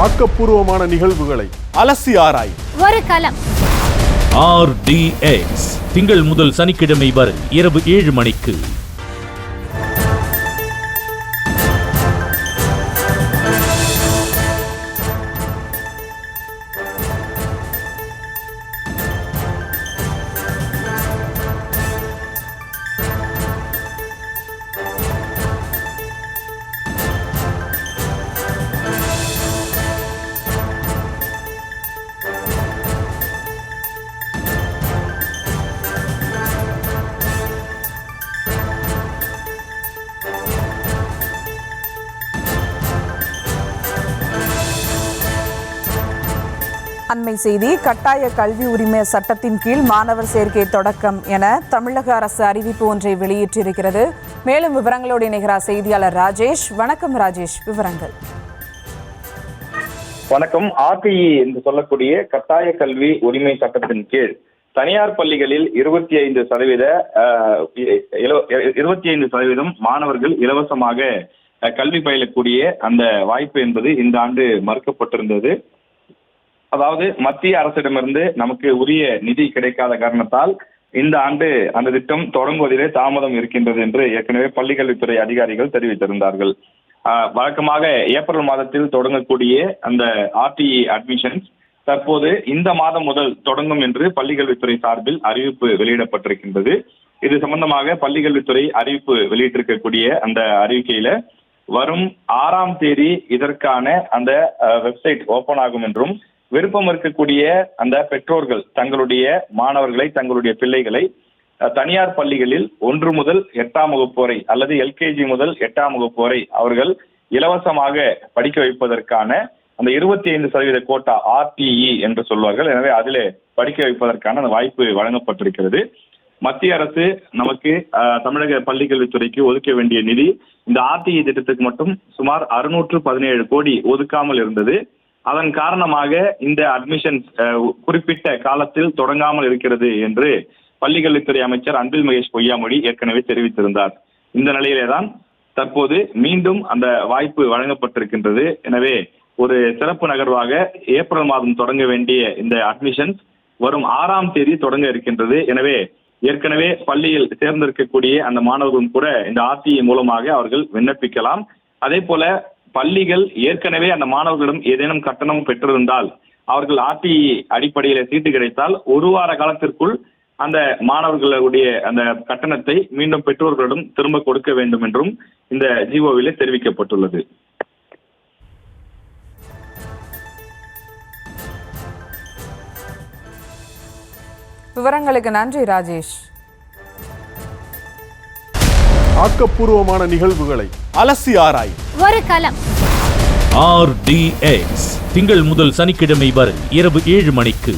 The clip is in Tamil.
ஆக்கப்பூர்வமான நிகழ்வுகளை அலசி ஆராய் ஒரு களம். RDX திங்கள் முதல் சனிக்கிழமை வரை இரவு 7 மணிக்கு. அண்மை செய்தி. கட்டாய கல்வி உரிமை சட்டத்தின் கீழ் மாணவர் சேர்க்கை தொடக்கம் என தமிழக அரசு அறிவிப்பு ஒன்றை வெளியிட்டிருக்கிறது. மேலும் விவரங்களோடு இணைகிறார் செய்தியாளர் ராஜேஷ். வணக்கம் ராஜேஷ், விவரங்கள். வணக்கம். RTE என்று சொல்லக்கூடிய கட்டாய கல்வி உரிமை சட்டத்தின் கீழ் தனியார் பள்ளிகளில் 25% மாணவர்கள் இலவசமாக கல்வி பயிலக்கூடிய அந்த வாய்ப்பு என்பது இந்த ஆண்டு மறுக்கப்பட்டிருந்தது. அதாவது மத்திய அரசிடமிருந்து நமக்கு உரிய நிதி கிடைக்காத காரணத்தால் இந்த ஆண்டு அந்த திட்டம் தொடங்குவதிலே தாமதம் இருக்கின்றது என்று ஏற்கனவே பள்ளிக்கல்வித்துறை அதிகாரிகள் தெரிவித்திருந்தார்கள். வழக்கமாக ஏப்ரல் மாதத்தில் தொடங்கக்கூடிய அந்த RTE அட்மிஷன்ஸ் தற்போது இந்த மாதம் முதல் தொடங்கும் என்று பள்ளிக்கல்வித்துறை சார்பில் அறிவிப்பு வெளியிடப்பட்டிருக்கின்றது. இது சம்பந்தமாக பள்ளிக்கல்வித்துறை அறிவிப்பு வெளியிட்டிருக்கக்கூடிய அந்த அறிவிக்கையில வரும் 6ஆம் தேதி இதற்கான அந்த வெப்சைட் ஓபன் ஆகும் என்றும், விருப்பம் இருக்கக்கூடிய அந்த பெற்றோர்கள் தங்களுடைய மாணவர்களை தங்களுடைய பிள்ளைகளை தனியார் பள்ளிகளில் 1 முதல் 8ஆம் வகுப்பு வரை அல்லது LKG முதல் 8ஆம் வகுப்பு வரை அவர்கள் இலவசமாக படிக்க வைப்பதற்கான அந்த 25% கோட்டா RTE என்று சொல்வார்கள். எனவே அதிலே படிக்க வைப்பதற்கான அந்த வாய்ப்பு வழங்கப்பட்டிருக்கிறது. மத்திய அரசு நமக்கு தமிழக பள்ளிக்கல்வித்துறைக்கு ஒதுக்க வேண்டிய நிதி இந்த RTE திட்டத்துக்கு மட்டும் சுமார் 617 கோடி ஒதுக்காமல் இருந்தது. அதன் காரணமாக இந்த அட்மிஷன்ஸ் குறிப்பிட்ட காலத்தில் தொடங்காமல் இருக்கிறது என்று பள்ளிக்கல்வித்துறை அமைச்சர் அன்பில் மகேஷ் பொய்யாமொழி ஏற்கனவே தெரிவித்திருந்தார். இந்த நிலையிலேதான் தற்போது மீண்டும் அந்த வாய்ப்பு வழங்கப்பட்டிருக்கின்றது. எனவே ஒரு சிறப்பு நகர்வாக ஏப்ரல் மாதம் தொடங்க வேண்டிய இந்த அட்மிஷன்ஸ் வரும் 6ஆம் தேதி தொடங்க இருக்கின்றது. எனவே ஏற்கனவே பள்ளியில் சேர்ந்திருக்கக்கூடிய அந்த மாணவர்களும் கூட இந்த RTE மூலமாக அவர்கள் விண்ணப்பிக்கலாம். அதே போல பள்ளிகள் ஏற்கனவே அந்த மாணவர்களிடம் ஏதேனும் கட்டணம் பெற்றிருந்தால் அவர்கள் RTE அடிப்படையில் சீட்டு கிடைத்தால் 1 வார காலத்திற்குள் அந்த மாணவர்களுடைய அந்த கட்டணத்தை மீண்டும் பெற்றோர்களிடம் திரும்ப கொடுக்க வேண்டும் என்றும் இந்த ஜிஓவிலே தெரிவிக்கப்பட்டுள்ளது. விவரங்களுக்கு நன்றி ராஜேஷ். ஆக்கப்பூர்வமான நிகழ்வுகளை அலசி ஆராய் ஒரு களம். RDX திங்கள் முதல் சனிக்கிழமை வரை இரவு 7 மணிக்கு.